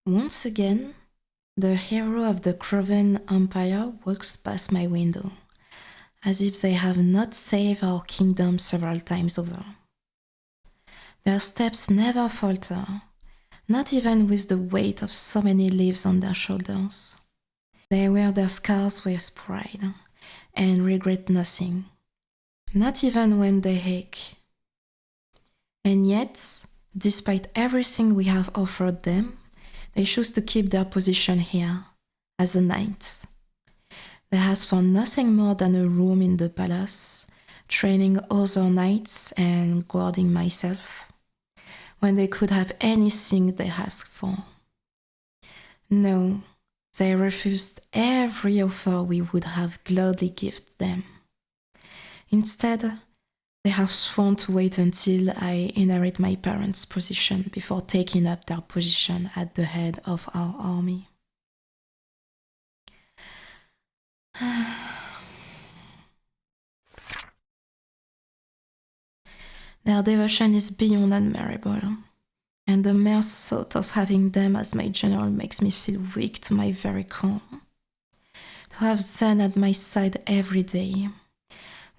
Once again, the hero of the Kroven Empire walks past my window, as if they have not saved our kingdom several times over. Their steps never falter, not even with the weight of so many leaves on their shoulders. They wear their scars with pride and regret nothing, not even when they ache. And yet, despite everything we have offered them, they choose to keep their position here, as a knight. They ask for nothing more than a room in the palace, training other knights and guarding myself, when they could have anything they asked for. No, they refused every offer we would have gladly given them. Instead, they have sworn to wait until I inherit my parents' position before taking up their position at the head of our army. Their devotion is beyond admirable, and the mere thought of having them as my general makes me feel weak to my very core. To have Zen at my side every day,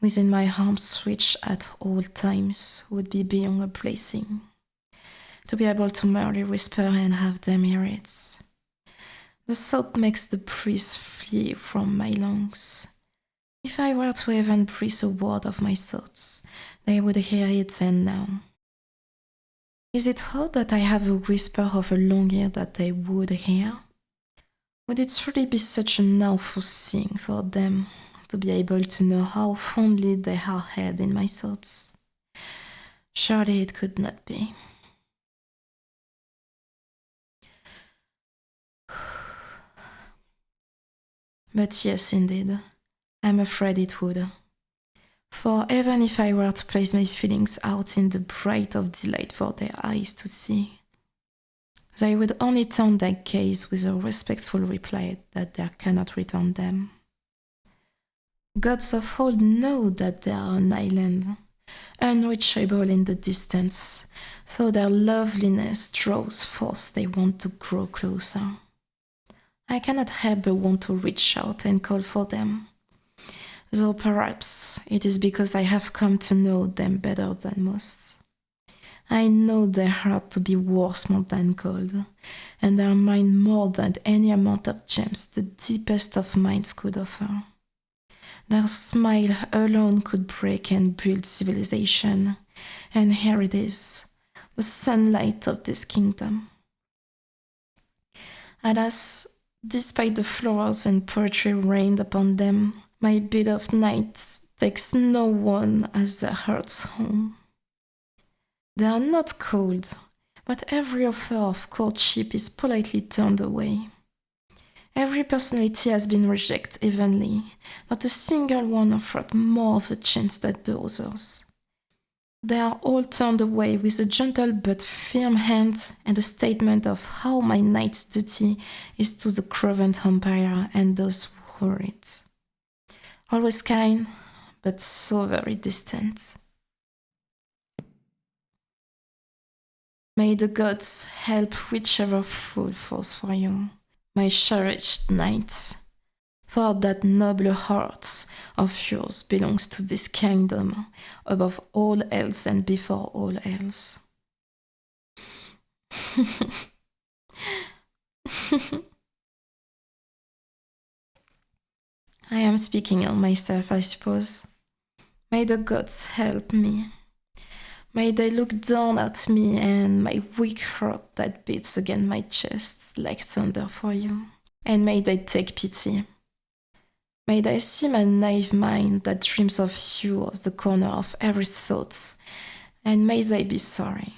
within my arm's reach at all times, would be beyond a blessing. To be able to merely whisper and have them hear it. The thought makes the breath flee from my lungs. If I were to even breathe a word of my thoughts, they would hear it and know. Is it odd that I have a whisper of a longing that they would hear? Would it really be such an awful thing for them to be able to know how fondly they are held in my thoughts? Surely it could not be. But yes, indeed, I'm afraid it would. For even if I were to place my feelings out in the bright of delight for their eyes to see, they would only turn their gaze with a respectful reply that they cannot return them. Gods of old know that they are an island, unreachable in the distance, though their loveliness draws forth they want to grow closer. I cannot help but want to reach out and call for them, though perhaps it is because I have come to know them better than most. I know their heart to be worth more than gold, and their mind more than any amount of gems the deepest of minds could offer. Their smile alone could break and build civilization, and here it is, the sunlight of this kingdom. Alas, despite the flowers and poetry rained upon them, my beloved knight takes no one as their heart's home. They are not cold, but every offer of courtship is politely turned away. Every personality has been rejected evenly, not a single one offered more of a chance than the others. They are all turned away with a gentle but firm hand and a statement of how my knight's duty is to the Kroven Empire and those who rule it. Always kind, but so very distant. May the gods help whichever fool falls for you, my cherished knight, for that noble heart of yours belongs to this kingdom above all else and before all else. I am speaking of myself, I suppose. May the gods help me. May they look down at me and my weak heart that beats against my chest like thunder for you. And may they take pity. May they see my naive mind that dreams of you of the corner of every thought, and may they be sorry.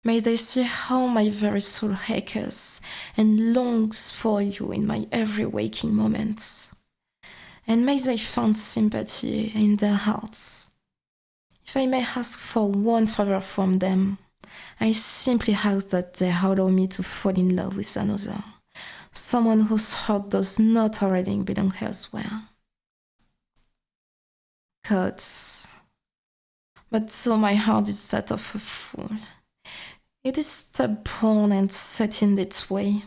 May they see how my very soul aches and longs for you in my every waking moment. And may they find sympathy in their hearts. If I may ask for one favor from them, I simply ask that they allow me to fall in love with another, someone whose heart does not already belong elsewhere. Gods, but so my heart is that of a fool. It is stubborn and set in its way.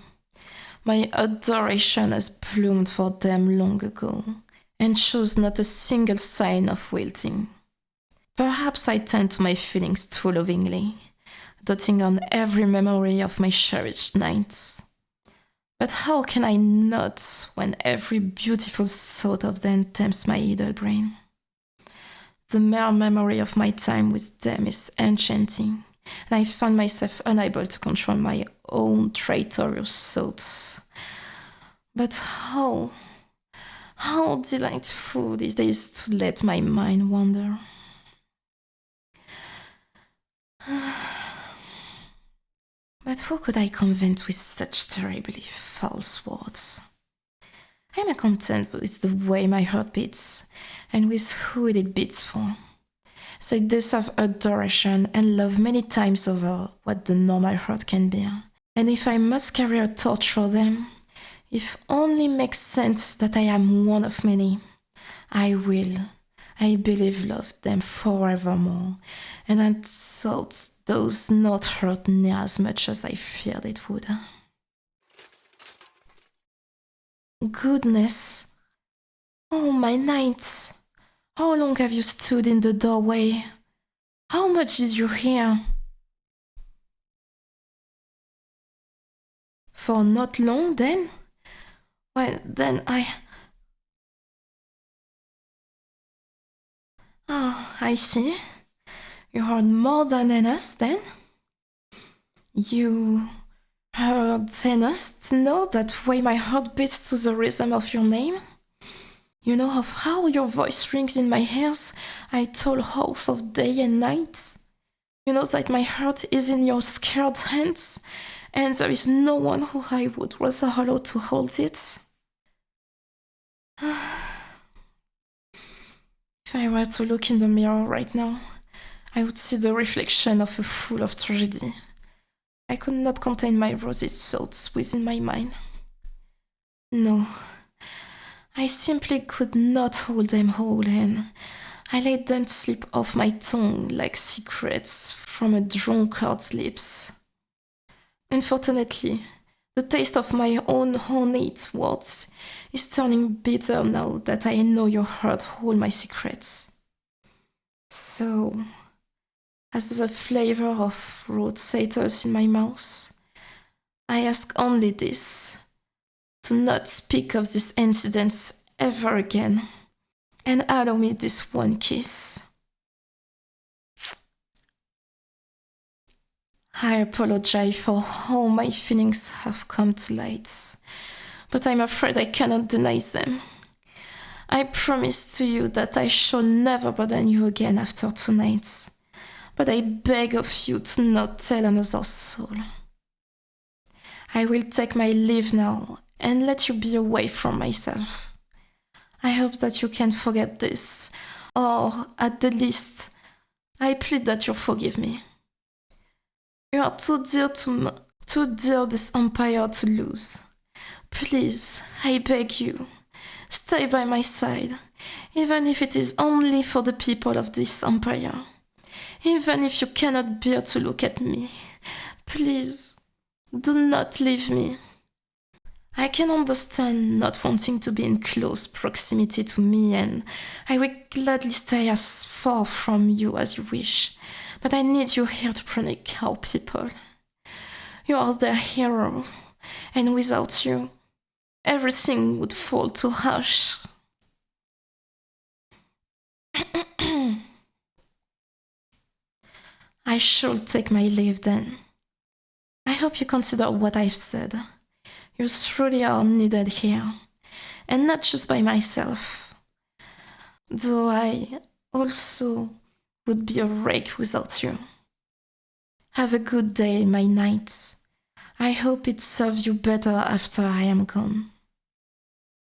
My adoration has bloomed for them long ago, and shows not a single sign of wilting. Perhaps I tend to my feelings too lovingly, doting on every memory of my cherished nights. But how can I not when every beautiful thought of them tempts my idle brain? The mere memory of my time with them is enchanting, and I find myself unable to control my own traitorous thoughts. But how delightful it is to let my mind wander. But who could I convince with such terribly false words? I am content with the way my heart beats, and with who it beats for. They deserve adoration and love many times over what the normal heart can bear. And if I must carry a torch for them, if only makes sense that I am one of many, I will, I believe, love them forevermore, and that thoughts does not hurt near as much as I feared it would. Goodness! Oh, my knight! How long have you stood in the doorway? How much did you hear? For not long, then? Well, then Ah, I see. You heard more than us, then? You heard enough to know that way my heart beats to the rhythm of your name? You know of how your voice rings in my ears, I told hours of day and night? You know that my heart is in your scared hands, and there is no one who I would rather allow to hold it? If I were to look in the mirror right now, I would see the reflection of a fool of tragedy. I could not contain my rosy thoughts within my mind. No, I simply could not hold them whole, and I let them slip off my tongue like secrets from a drunkard's lips. Unfortunately, the taste of my own honeyed words is turning bitter now that I know you heard all my secrets. So, as the flavor of road settles in my mouth, I ask only this: to not speak of these incidents ever again, and allow me this one kiss. I apologize for how my feelings have come to light, but I'm afraid I cannot deny them. I promise to you that I shall never burden you again after tonight, but I beg of you to not tell another soul. I will take my leave now and let you be away from myself. I hope that you can forget this, or at the least, I plead that you forgive me. You are too dear this empire to lose. Please, I beg you, stay by my side, even if it is only for the people of this empire. Even if you cannot bear to look at me, please, do not leave me. I can understand not wanting to be in close proximity to me, and I will gladly stay as far from you as you wish, but I need you here to protect our people. You are their hero, and without you, everything would fall to hush. I shall take my leave then. I hope you consider what I've said. You truly are needed here, and not just by myself, though I also would be a wreck without you. Have a good day, my knight. I hope it serves you better after I am gone.